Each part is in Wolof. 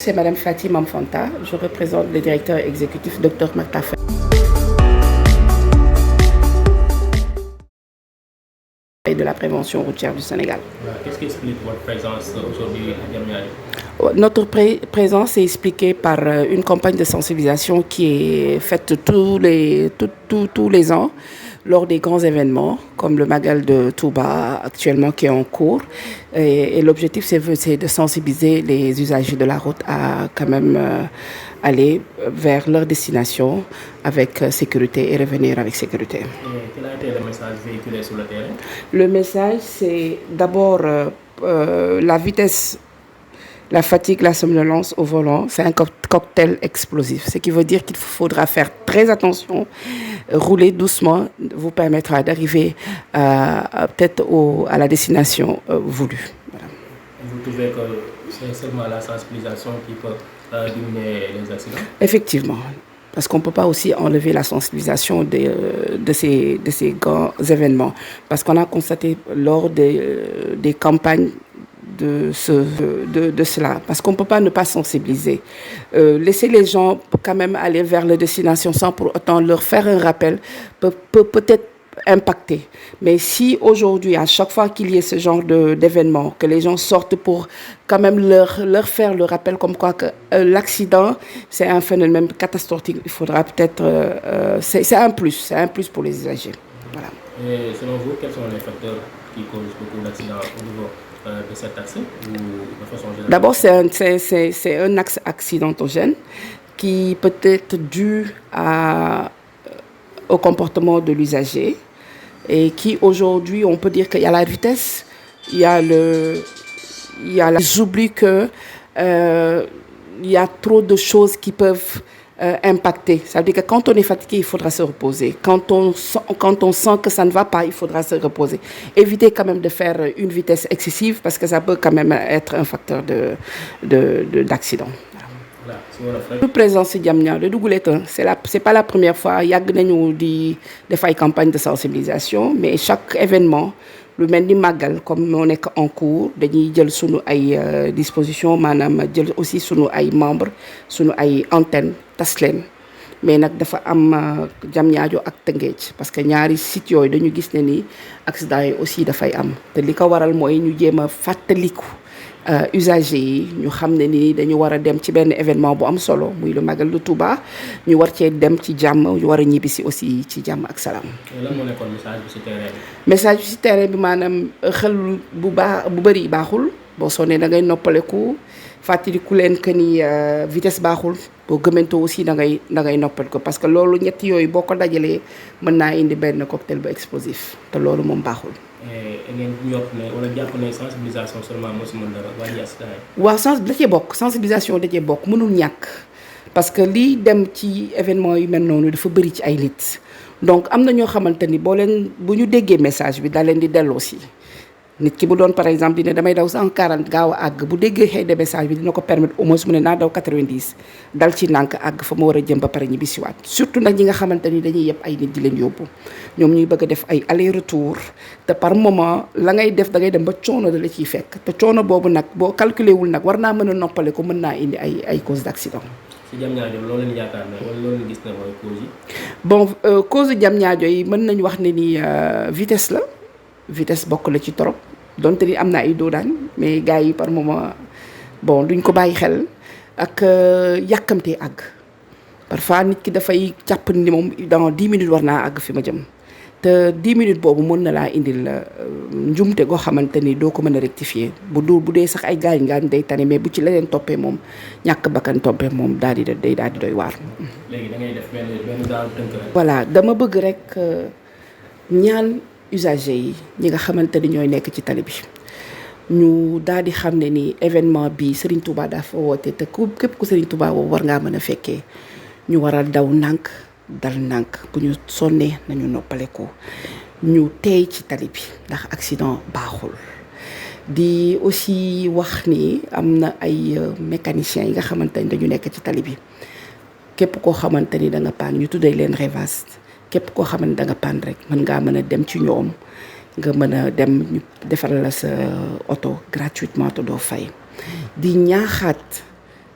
C'est Madame Fatima Mfanta, je représente le directeur exécutif Dr Mactafe. De la prévention routière du Sénégal. Qu'est-ce qui explique votre présence aujourd'hui à Diamniadio? Notre présence est expliquée par une campagne de sensibilisation qui est faite tous les ans lors des grands événements comme le Magal de Touba actuellement qui est en cours. Et l'objectif c'est de sensibiliser les usagers de la route à quand même aller vers leur destination avec sécurité et revenir avec sécurité. Et quel a été le message véhiculé sur le terrain? Le message, c'est d'abord la vitesse, la fatigue, la somnolence au volant. C'est un cocktail explosif, ce qui veut dire qu'il faudra faire très attention. Rouler doucement vous permettra d'arriver peut-être à la destination voulue. Voilà. Vous trouvez que c'est seulement la sensibilisation qui peut diminuer les accidents? Effectivement, parce qu'on ne peut pas aussi enlever la sensibilisation de ces grands événements. Parce qu'on a constaté lors des campagnes de cela, parce qu'on ne peut pas ne pas sensibiliser. Laisser les gens quand même aller vers leur destination sans pour autant leur faire un rappel peut peut-être impacter. Mais si aujourd'hui, à chaque fois qu'il y ait ce genre d'événement, que les gens sortent pour quand même leur faire le rappel comme quoi que l'accident, c'est un phénomène catastrophique, il faudra peut-être... c'est un plus pour les usagers. Voilà. Et selon vous, quels sont les facteurs qui causent beaucoup d'accidents au niveau de cet axe ou de façon générale? D'abord, c'est un axe accidentogène qui peut être dû au comportement de l'usager et qui aujourd'hui, on peut dire qu'il y a la vitesse, il y a j'oublie que il y a trop de choses qui peuvent impacter. Ça veut dire que quand on est fatigué, il faudra se reposer. Quand on sent que ça ne va pas, il faudra se reposer. Éviter quand même de faire une vitesse excessive parce que ça peut quand même être un facteur d'accident. Nous présence ci Diamniadio c'est pas la première fois yàgg nañu di def ay campagne de sensibilisation mais chaque événement lu mel ni màggal comme moo nekk en cours dañuy jël sunu ay dispositions maanaam jël aussi sunu ay membres sunu ay antennes tas leen mais nag dafa am Diamniadio ak Tëngéej parce que ñaari sites yooyu dañu gis ne ni accident yi aussi dafay am te li ko waral mooy ñu jéem a fàttaliku usagers yi ñu xam ne ni dañu war a dem ci benn événement bu am solo muy le Magal de Touba ñu war cee dem ci jàmm ñu war a ñibbisi aussi ci jàmm ak salaam. lan moo nekkoon message bi ci terrain bi? message bi ci terrain bi maanaam xel bu bëri baaxul boo sonnee da ngay noppaleku fàttaliku leen que ni vitesse baaxul boo gëmentoo aussi da ngay noppal ko parce que loolu ñett yooyu boo ko dajalee mën naa indi benn cocktail bu explosif te loolu moom baaxul. ngeen yokk ne wala jàpp ne sensibilisation seulement moo si mën dara wàññi accident yi. waaw da cee bokk sensibilisation da cee bokk mënul ñàkk parce que lii dem ci événement yu mel noonu dafa bëri ci ay nit donc am na ñoo xamante ni bu ñu déggee message bi da leen di delloo si nit ki bu doon par exemple dina damay daw 140 gaaw a àgg bu déggee xëy de message bi dina ko permettre au moins mu ne naa daw 90 dal ci nànk àgg fa ma war a jëm ba pare ñibbi siwaat surtout nag ñi nga xamante ni dañuy yëpp ay nit di leen yóbbu ñoom ñuy bëgg a def ay aller retour te par moment la ngay def da ngay dem ba coono da la ciy fekk te coono boobu nag boo calculé wul nag war naa mën a noppale ko mën naa indi ay cause d'accident. ci Diamniadio loolu leen yaakaar ne wala loolu gis ne mooy cause yi. bon cause Diamniadio yi mën nañu wax ne ni vitesse la vitesse bokk la ci trop donte ni am na ay doodaan mais gars yi par moment bon duñ ko bàyyi xel ak yàkkamtee àgg parfois nit ki dafay jàpp ni moom dans 10 minutes war naa àgg fi ma jëm te 10 minutes boobu mën na laa indil njumte goo xamante ni doo ko mën a rectifier bu dee sax ay gaañ day tane mais bu ci leneen toppee moom ñàkk bakkan toppee moom daal di doy waar. léegi da ngay def benn daal tënk rek. voilà dama bëgg rek ñaan usagers yi ñi nga xamante ni ñooy nekk ci tali bi ñu daal di xam ne ni événement bi Serigne Touba dafa woote te képp ku Serigne Touba woo war ngaa mën a fekkee ñu war a daw nànk dal nànk bu ñu sonnee nañu noppale ko ñu teey ci tali bi ndax accident baaxul di aussi wax ni am na ay mécaniciens yi nga xamante ni dañu nekk ci tali bi képp koo xamante ni da nga paan ñu tuddee leen Revas képp koo xam ne da nga paan rek mën ngaa mën a dem ci ñoom nga mën a dem ñu defaral la sa oto gratuitement te doo fay di ñaaxaat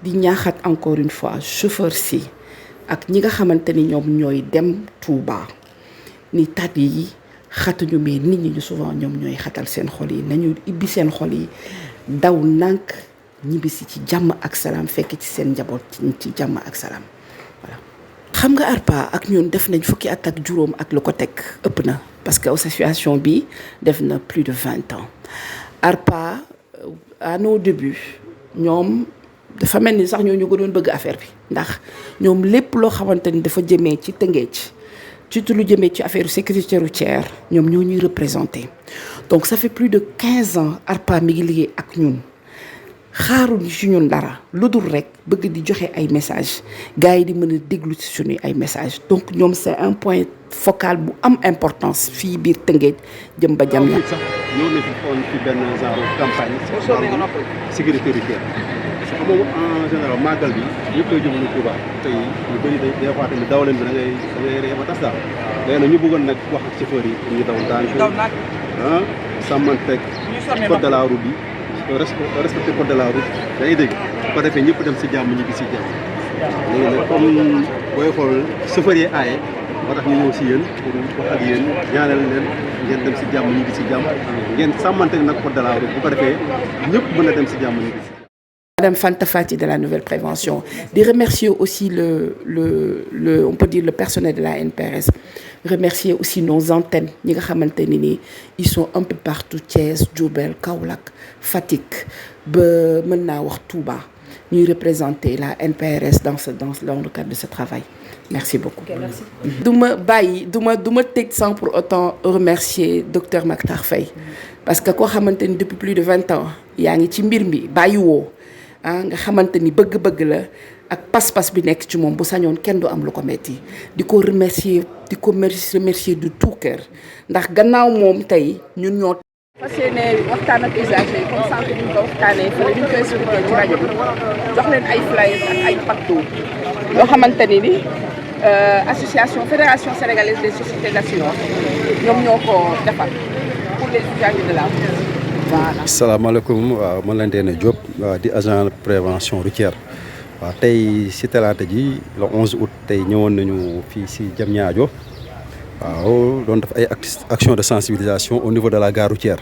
di ñaaxaat encore une fois chauffeur si ak ñi nga xamante ni ñoom ñooy dem Touba ni tat yi xatuñu mais nit ñi souvent ñoom ñooy xatal seen xol yi nañu ibbi seen xol yi daw nànk ñibbisi ci jàmm ak salaam fekk ci seen njaboot ci jàmm ak salaam voilà. xam nga ARPA ak ñun def nañ fukki at ak juróom ak lu ko teg ëpp na parce que association bi def na plus de 20 ans ARPA à nos débuts ñoom dafa mel ni sax ñoo ñu gënoon bëgg affaire bi ndax ñoom lépp loo xamante ni dafa jëmee ci Tëngéej surtout lu jëmee ci affaire sécurité routière ñoom ñoo ñuy représenté donc ça fait plus de 15 ans ARPA mi ngi liggéey ak ñun xaaruñu ci ñun dara lu dul rek bëgg di joxe ay message gars yi di mën a déglu ci suñuy ay message donc ñoom c'est un point focal bu am importance fii biir Tëngéej jëm ba jam la sax ñëw na fi xool ci benn genre campagne sécurité routière parce que moom en général màggal bi ñëpp koy jëmale Touba tey ñu bëri des fois tamit dawaleen bi da ngay ree ba tas daal léegi nag ñu bëggoon nag wax ak chauffeur yi pour ñu daw ndànk sàmmanteeg code de la route bi respecté code de la route da ngay dégg bu ko defee ñëpp dem si jàmm ñibbi si jàmm léegi nag comme booy xool chauffeur yi aaye moo tax ñu ñëw si yéen pour wax ak yéen ñaanal leen ngeen dem si jàmm ñibbi si jàmm ngeen sàmmanteeg nag code de la route bu ko defee ñëpp mën a dem si jàmm ñibbi si. Madame Fanta Fati de la Nouvelle Prévention, de remercier aussi on peut dire le personnel de la NPRS, remercier aussi nos antennes, ils sont un peu partout, Thiès, Diourbel, Kaolack, Fatick, maintenant Touba, nous représenter la NPRS dans le cadre de ce travail. Merci beaucoup. Okay, merci. Douma sans pour autant remercier Dr Mactar Faye, parce que depuis plus de 20 ans, il y a un petit mirmi, bayiwo. nga xamante ni bëgg-bëgg la ak pas-pas bi nekk ci moom bu sañoon kenn du am lu ko metti di ko remercier de tout cœur ndax gannaaw moom tey ñun ñoo fas yéene waxtaan ak usagers yi comme sànq ñu ko waxtaanee fële ñu koy expliqué ci rajo bi jox leen ay flyers ak ay pacto yoo xamante ni association fédération sénégalaise des sociétés d'assurance ñoom ñoo ko defar pour les usagers de la route. Asalaamaaleykum waaw man la Ndéné Diop di agent de prévention routière waaw tey si talaata ji le 11 août tey ñëwoon nañu fii si Diamniadio waaw doon def ay action de sensibilisation au niveau de la gare routière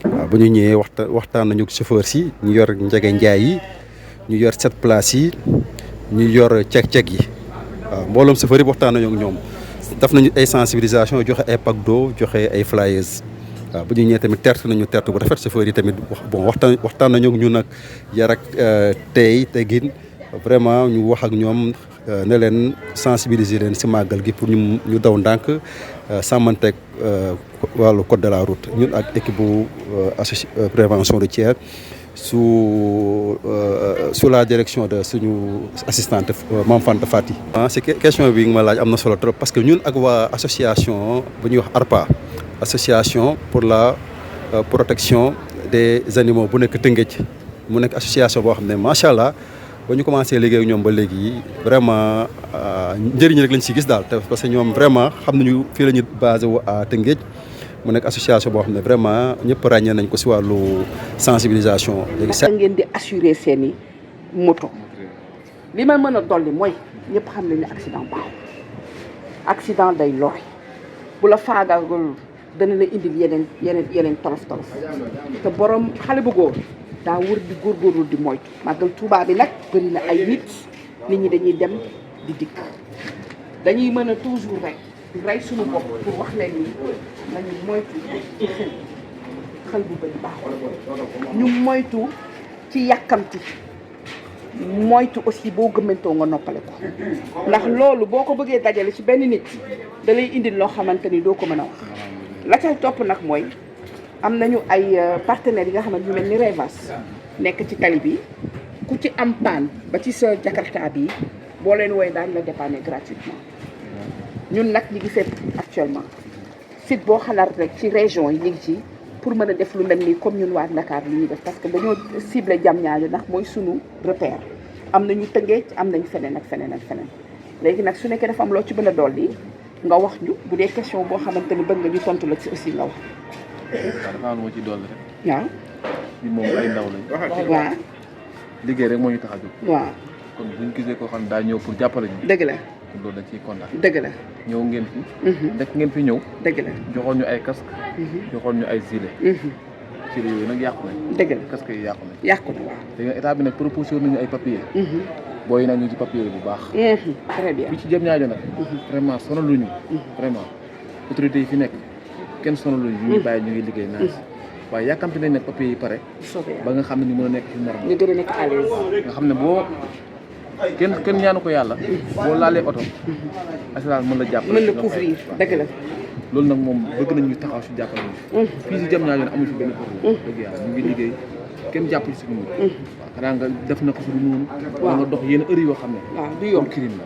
waaw bu ñu ñëwee waxtaan nañu chauffeur si ñu yor njege njaay yi ñu yor 7 places yi ñu yor cek-cek yi waaw mbooloom chauffeur yi waxtaan nañu ak ñoom def nañu ay sensibilisation joxe ay pack d'eau joxe ay flyers waaw bu ñu ñëwee tamit tertu nañu tertu bu rafet chauffeur yi tamit waxtaan nañu ak ñun nag yar ak tey teggin vraiment ñu wax ak ñoom ne leen sensibiliser leen si màggal gi pour ñu daw ndànk sàmmanteeg wàllu code de la route ñun ak équipe bu prévention routière sous la direction de suñu assistante Mame Fanta Fati. si question bi nga ma laaj am na solo trop parce que ñun ak waa association bu ñuy wax ARPA association pour la protection des animaux bu nekk Tëngéej mu nekk association boo xam ne macha allah ba ñu commencé liggéey ak ñoom ba léegi vraiment njëriñ rek lañ si gis daal parce que ñoom vraiment xam nañu fii la ñu basé wu à Tëngéej mu nekk association boo xam ne vraiment ñëpp ràññee nañ ko si wàllu sensibilisation. léegi sax ngeen di assurer seeni moto li ma mën a dolli mooy ñëpp xam nañ ne accident baaxul accident day lor bu la faagaagal dana la indil yeneen tolof te borom xale bu góor daa wër di góorgóorlu di moytu màggal Tuubaa bi nag bëri na ay nit ñi dañuy dem di dikk dañuy mën a toujours rek di rey suñu bopp pour wax leen ni nañu moytu ci xel bu bëri baaxul ñu moytu ci yàkkamti moytu aussi boo gëmmantoo nga noppale ko ndax loolu boo ko bëggee dajale ci benn nit da lay indil loo xamante ni doo ko mën a wax la ca topp nag mooy am nañu ay partenaires yi nga xamante ñu mel ni Revas nekk ci tali bi ku ci am panne ba ci sa Jakarta bi boo leen wooy daan la dépanner gratuitement ñun nag ñi ngi fépp actuellement site boo xalaat rek ci région yi ñu ngi ci pour mën a def lu mel ni comme ñun waa Dakar li ñuy def parce que dañoo ciblé Diamniadio ndax mooy sunu repère am nañu Tëngéej am nañu feneen ak feneen léegi nag su nekkee dafa am loo ci mën a dolli nga wax ñu bu dee question boo xamante ni bëgg nga ñu tontu la ci aussi nga wax. waaw dafa am lu ma ci dolli rek. waaw. ñun moom ay ndaw lañ. waaw. liggéey rek moo ñu tax a jóg. waaw. kon bu ñu gisee koo xam ne daa ñëw pour jàppale ñu. dëgg la loolu dañ ciy kontaan. dëgg la. ñëw ngeen fi. nekk ngeen fi ñëw. dëgg la joxoon ñu ay casque. joxoon ñu ay gilet. gilet yooyu nag yàqu nañ. dëgg la casque yi yàqu nañ. yàqu na waaw. te état bi nag proposé nañu ay papier. booy nag ñu ci papier bu baax. très bien fii ci Diamniadio nag. vraiment sonaluñu. vraiment autorités yi fi nekk kenn sonaluñu. ñu ngi bàyyi ñu ngi liggéey naaj. waaye yàkkamti nañ nag papier yi pare. ba nga xam ne ñu mën a nekk ci norme. ñu gën a nekk à l'aise. nga xam ne boo kenn ñaanu ko yàlla. boo laalee oto. assurance mën la jàppale. mën la couvrir dëgg la. loolu nag moom bëgg nañ ñu taxaw si jàppale ñu. fii si Diamniadio amuñu fi benn problème. dëgg yàlla ñu ngi liggéey kenn jàpp ci suñu mbir. waaw xanaa nga def na ko suñu noonu. waaw nga dox yenn heure yoo xam ne. waaw du yoon crime la.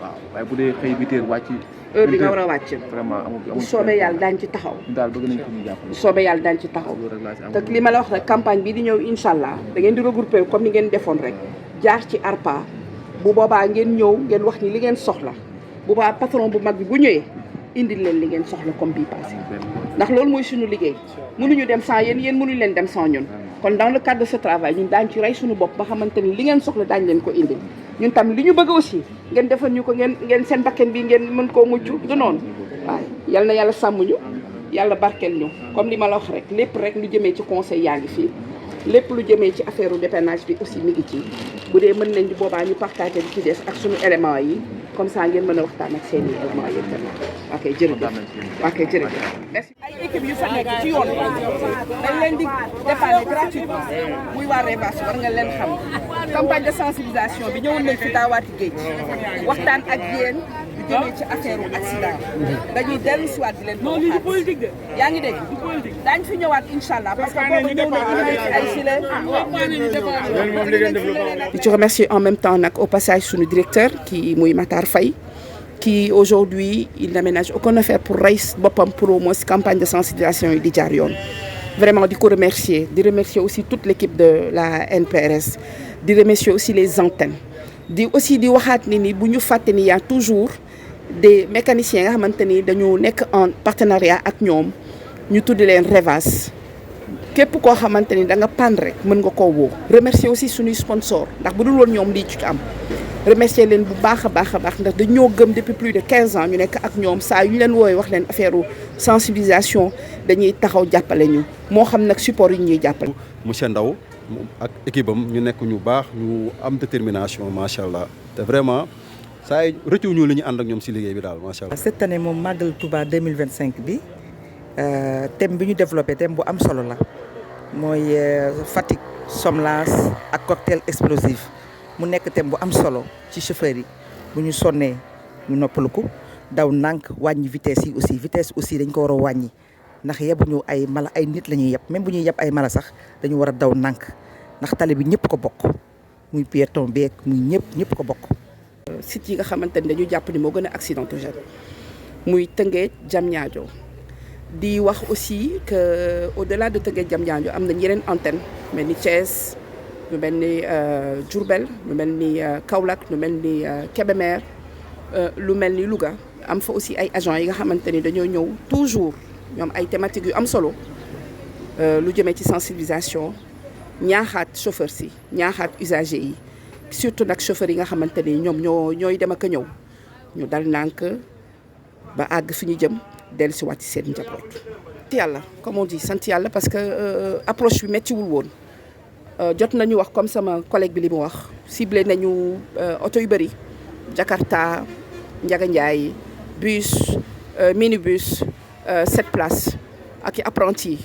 waaw waaye bu dee xëy 8 heures wàcc. heure bi nga war a wàcc. vraiment amul bu soobee yàlla daañu ci taxaw. daal bëgg nañ ko ñu jàppale. bu soobee yàlla daañu ci taxaw. loolu rek laa si am. te li ma la wax rek campagne bi di ñëw incha allah da ngeen di regrouper comme ni ngeen defoon rek jaar ci ARPA bu boobaa ngeen ñëw ngeen wax ni li ngeen soxla bu boobaa patron bu mag bi bu ñëwee indil leen li ngeen soxla comme bii passé ndax loolu mooy suñu liggéey mënuñu dem sans yéen mënuñu leen dem sans ñun kon dans le cadre de ce travail ñun daañu ci rey suñu bopp ba xamante ni li ngeen soxla daañu leen ko indil ñun tam li ñu bëgg aussi ngeen defal ñu ko ngeen seen bakken bi ngeen mën koo mucc du noonu waaye yal na yàlla sàmm ñu yàlla barkeel ñu comme li ma la wax rek lépp rek lu jëmee ci conseil yaa ngi fii lépp lu jëmee ci affaire u dépannage bi aussi mi ngi ci bu dee mën nañ di boobaa ñu partagé li ci des ak suñu éléments yi comme ça ngeen mën a waxtaan ak seen i éléments yi tamit ok jërëjëf ok jërëjëf merci ay équipe yu fa nekk ci yoon dañ leen di dépanner gratuitement muy waa Revas war nga leen xam campagne de sensibilisation bi ñëwoon nañ fi daawaati géej waxtaan ak yéen lu jëmee ci affaire u accident dañuy dellu si waat di leen ko waxaat yaa ngi dégg daañ fi ñëwaat incha allah parce que boobu ñëw nañ indi ci ay gilet je remercie en même temps nag au passage suñu directeur qui muy Matar Faye qui aujourd'hui il n'aménage aucun affaire pour rey boppam pour au moins campagne de sensibilisation yi di jaar yoon vraiment di ko remercier di remercier aussi toute l'équipe de la NPRS di remercier aussi les antennes di aussi di waxaat ni bu ñu fàtte ni y a toujours des mécaniciens nga xamante ni dañu nekk en partenariat ak ñoom ñu tuddi leen Revas képp koo xamante ni da nga panne rek mën nga koo woo remercier aussi suñuy sponsor ndax bu dul woon ñoom lii ci am remercier leen bu baax a baax ndax dañoo gëm depuis plus de 15 ans ñu nekk ak ñoom saa yu ñu leen wooyee wax leen affaire sensibilisation dañuy taxaw jàppale ñu moo xam nag support yi ñuy jàppale. monsieur Ndaw ak équipe am ñu nekk ñu baax ñu am détermination macha allah te vraiment saa yu rëccu ñu li ñu ànd ak ñoom si liggéey bi daal macha allah. cette année moom Magal Touba 2025 bi thème bi ñu développé thème bu am solo la mooy fatigue somnolence ak cocktail explosif mu nekk thème bu am solo ci chauffeur yi bu ñu sonnee ñu noppalu ko daw nànk wàññi vitesse aussi dañ ko war a wàññi ndax yebuñu ay mala ay nit la ñuy yeb même bu ñuy yeb ay mala sax dañu war a daw nànk ndax tali bi ñëpp ko bokk muy piéton beeg muy ñëpp ko bokk. sites yi nga xamante ni dañu jàpp ni moo gën a accidentogène muy Tëngéej Diamniadio di wax aussi que au-delà de Tëngéej Diamniadio am nañ yeneen antenne mel ni Thiès lu mel ni Diourbel lu mel ni Kaolack lu mel ni Kébémer lu mel ni Louga am fa aussi ay agents yi nga xamante ni dañoo ñëw toujours ñoom ay thématiques yu am solo lu jëmee ci sensibilisation ñaaxaat chauffeur si ñaaxaat usager yi surtout nag chauffeur yi nga xamante ni ñoom ñooy dem ak a ñëw ñu dal nànk ba àgg fi ñu jëm dellusiwaat ci seen njaboot. sant yàlla comme on dit sant yàlla parce que approche bi méttiwul woon jot nañu wax comme sama collègue bi li mu wax ciblé nañu oto yu bëri Jakarta Ndiaga Ndiaye bus minibus 7 places ak i apprentis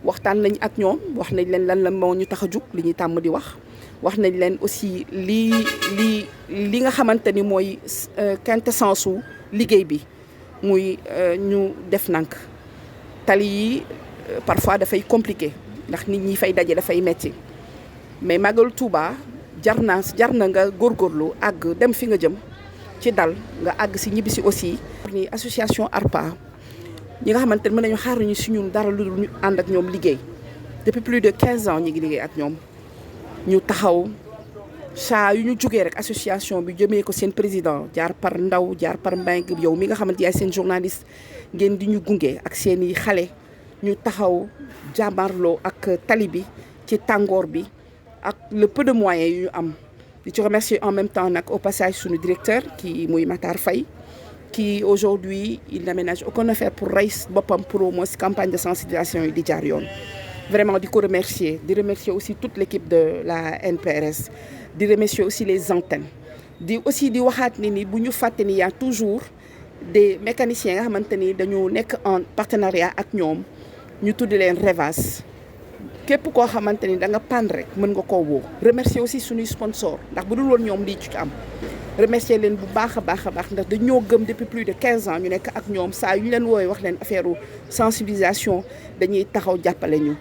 waxtaan nañ ak ñoom wax nañ leen lan la moo ñu tax a jug li ñuy tàmm di wax nañ leen aussi li nga xamante ni mooy quintessence su liggéey bi muy ñu def nank tali yi parfois dafay compliqué ndax nit ñi fay daje dafay metti mais Magal Touba jar na nga góorgóorlu àgg dem fi nga jëm ci dal nga àgg si ñibbi si aussi. ni association ARPA ñi nga xamante ne mën nañu xaaruñu si ñun dara lu dul ñu ànd ak ñoom liggéey depuis plus de 15 ans ñi ngi liggéey ak ñoom ñu taxaw saa yu ñu jógee rek association bi jëmee ko seen président jaar par Ndaw jaar par Mbengue yow mi nga xamante yaay seen journaliste ngeen di ñu gunge ak seen i xale ñu taxaw jàmmarloo ak tali bi ci tàngoor bi ak le peu de moyens yu ñu am di remercier en même temps nag au passage suñu directeur qui muy Matar Faye qui aujourd'hui il n'aménage aucune affaire pour rey boppam pour au moins campagne de sensibilisation yi di jaar yoon vraiment di ko remercier di remercier aussi toute l'équipe de la NPRS di remercier aussi les antennes di aussi di waxaat ni bu ñu fàtte ni y a toujours des mécaniciens nga xamante ni dañu nekk en partenariat ak ñoom ñu tudd leen Revas képp koo xamante ni da nga panne rek mën nga koo woo remercier aussi suñuy sponsor ndax bu dul woon ñoom lii ci am remercier leen bu baax a baax ndax dañoo gëm depuis plus de 15 ans ñu nekk ak ñoom saa yu ñu leen woowee wax leen affaire sensibilisation dañuy taxaw jàppale ñu